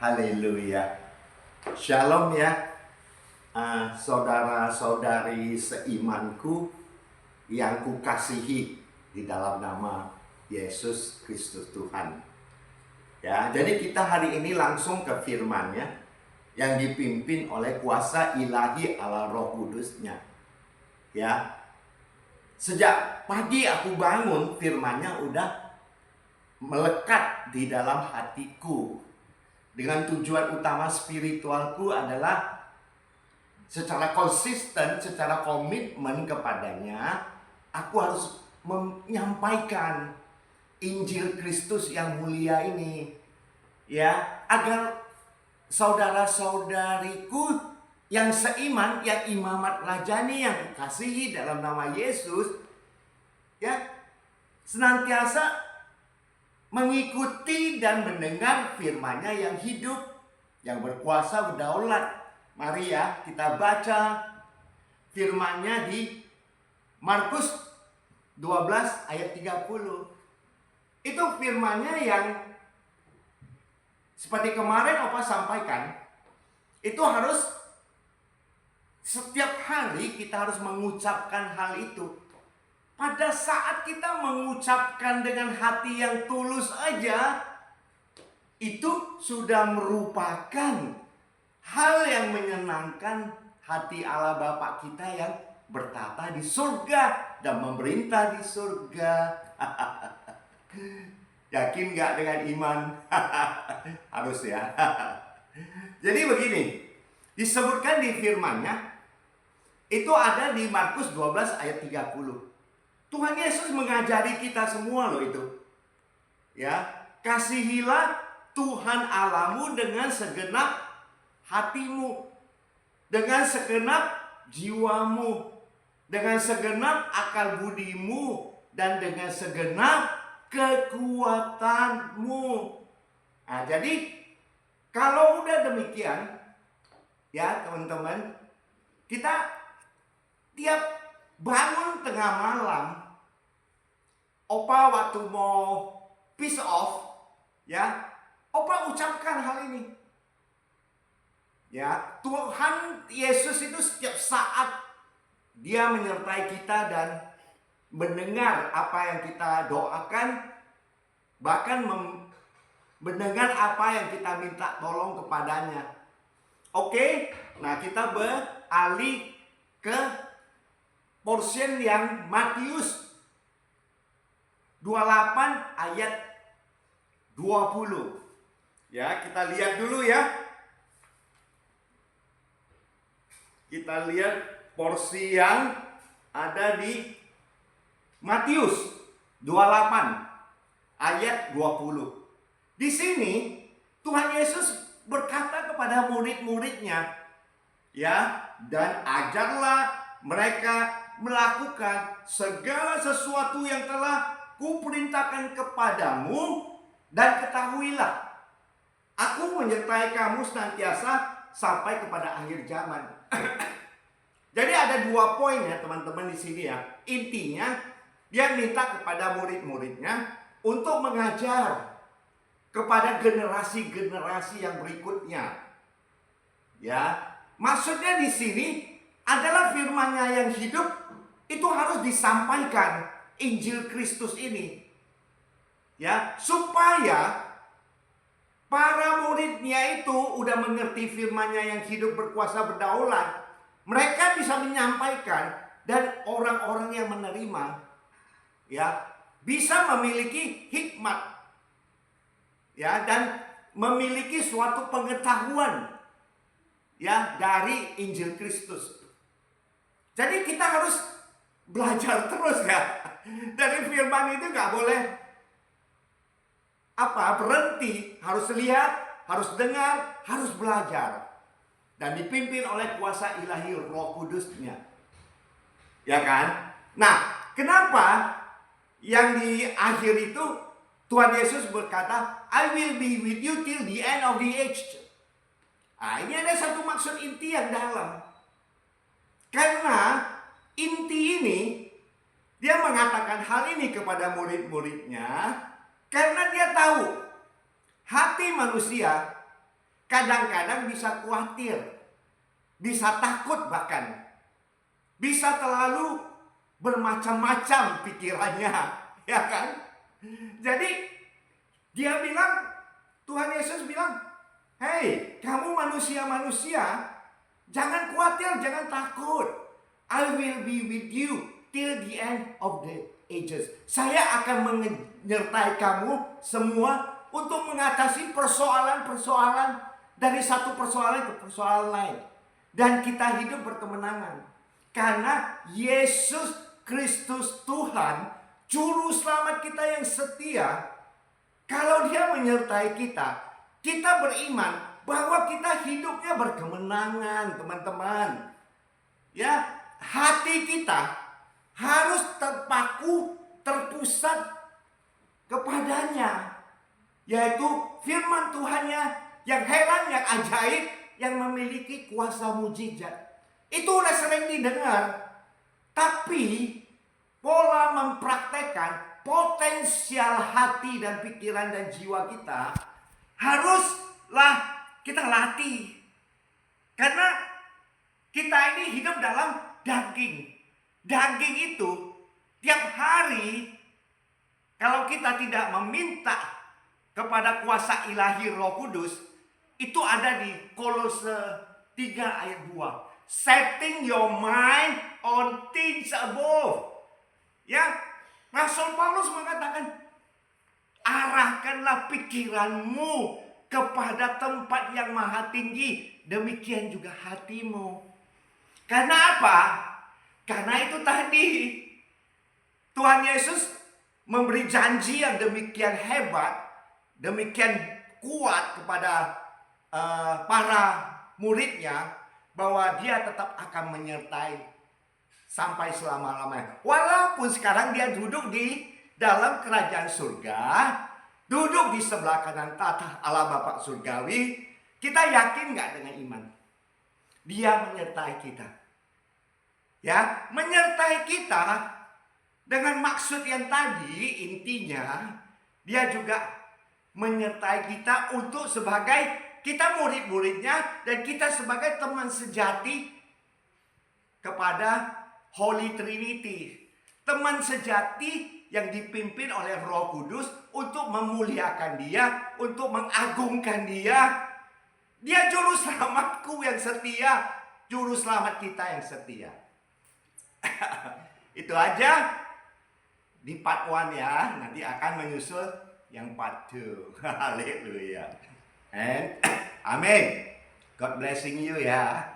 Haleluya. Shalom ya, saudara-saudari seimanku yang kukasihi di dalam nama Yesus Kristus Tuhan. Ya, jadi kita hari ini langsung ke firman-Nya yang dipimpin oleh kuasa ilahi Allah Roh Kudus-Nya. Ya. Sejak pagi aku bangun, firman-Nya udah melekat di dalam hatiku. Dengan tujuan utama spiritualku adalah secara konsisten, secara komitmen kepadanya, aku harus menyampaikan Injil Kristus yang mulia ini, ya, agar saudara-saudariku yang seiman, yang imamat rajani, yang kukasihi dalam nama Yesus, ya, senantiasa mengikuti dan mendengar firman-Nya yang hidup, yang berkuasa, berdaulat. Mari ya, kita baca firman-Nya di Markus 12 ayat 30. Itu firman-Nya yang seperti kemarin Opa sampaikan, itu harus setiap hari kita harus mengucapkan hal itu. Pada saat kita mengucapkan dengan hati yang tulus aja, itu sudah merupakan hal yang menyenangkan hati Allah Bapa kita yang bertata di surga dan memerintah di surga. Yakin gak dengan iman? Harus ya. Jadi begini, disebutkan di firman-Nya, itu ada di Markus 12 ayat 30. Tuhan Yesus mengajari kita semua loh itu. Ya, kasihilah Tuhan Allahmu dengan segenap hatimu, dengan segenap jiwamu, dengan segenap akal budimu, dan dengan segenap kekuatanmu. Nah, jadi kalau udah demikian, ya teman-teman, kita tiap bangun tengah malam, Opa waktu mau peace off, ya, Opa ucapkan hal ini. Ya, Tuhan Yesus itu setiap saat Dia menyertai kita dan mendengar apa yang kita doakan, bahkan mendengar apa yang kita minta tolong kepadanya. Oke, nah kita beralih ke portion yang Matius 28 ayat 20. Ya, kita lihat dulu ya. Kita lihat porsi yang ada di Matius 28 ayat 20. Di sini Tuhan Yesus berkata kepada murid-muridnya, ya, dan ajarlah mereka melakukan segala sesuatu yang telah kuperintahkan kepadamu, dan ketahuilah, aku menyertai kamu senantiasa sampai kepada akhir zaman. Jadi ada 2 poin ya teman-teman di sini ya. Intinya dia minta kepada murid-muridnya untuk mengajar kepada generasi-generasi yang berikutnya. Ya, maksudnya di sini adalah firman-Nya yang hidup itu harus disampaikan, Injil Kristus ini. Ya, supaya para muridnya itu udah mengerti firman-Nya yang hidup, berkuasa, berdaulat. Mereka bisa menyampaikan dan orang-orang yang menerima, ya, bisa memiliki hikmat, ya, dan memiliki suatu pengetahuan, ya, dari Injil Kristus. Jadi kita harus belajar terus ya. Dari firman itu gak boleh berhenti. Harus lihat, harus dengar, harus belajar. Dan dipimpin oleh kuasa ilahi Roh Kudus-Nya. Ya kan? Nah, kenapa yang di akhir itu Tuhan Yesus berkata, I will be with you till the end of the age. Nah, ini ada satu maksud inti yang dalam. Karena inti ini, dia mengatakan hal ini kepada murid-muridnya karena dia tahu hati manusia kadang-kadang bisa khawatir, bisa takut bahkan. Bisa terlalu bermacam-macam pikirannya, ya kan? Jadi dia bilang, Tuhan Yesus bilang, "Hei, kamu manusia-manusia, jangan khawatir, jangan takut. I will be with you till the end of the ages." Saya akan menyertai kamu semua untuk mengatasi persoalan-persoalan dari satu persoalan ke persoalan lain. Dan kita hidup berkemenangan. Karena Yesus Kristus Tuhan, Juru Selamat kita yang setia, kalau Dia menyertai kita, kita beriman bahwa kita hidupnya berkemenangan, teman-teman. Ya, hati kita harus terpaku, terpusat kepadanya, yaitu firman Tuhannya yang heran, yang ajaib, yang memiliki kuasa mujizat. Itu udah sering didengar, tapi pola mempraktekkan potensial hati dan pikiran dan jiwa kita haruslah kita latih. Karena kita ini hidup dalam daging. Daging itu tiap hari, kalau kita tidak meminta kepada kuasa ilahi Roh Kudus, itu ada di Kolose 3 ayat 2. Setting your mind on things above. Ya, Rasul Paulus mengatakan, arahkanlah pikiranmu kepada tempat yang maha tinggi. Demikian juga hatimu. Karena apa? Karena itu tadi Tuhan Yesus memberi janji yang demikian hebat, demikian kuat kepada para muridnya, bahwa Dia tetap akan menyertai sampai selama-lamanya. Walaupun sekarang Dia duduk di dalam kerajaan surga, duduk di sebelah kanan tahta Allah Bapa surgawi, kita yakin nggak dengan iman? Dia menyertai kita. Ya, menyertai kita dengan maksud yang tadi, intinya Dia juga menyertai kita untuk sebagai kita murid-muridnya, dan kita sebagai teman sejati kepada Holy Trinity. Teman sejati yang dipimpin oleh Roh Kudus untuk memuliakan Dia, untuk mengagungkan Dia. Dia juru selamatku yang setia, juru selamat kita yang setia. Itu aja di part 1 ya. Nanti akan menyusul yang part 2. Haleluya. And amin. God blessing you ya.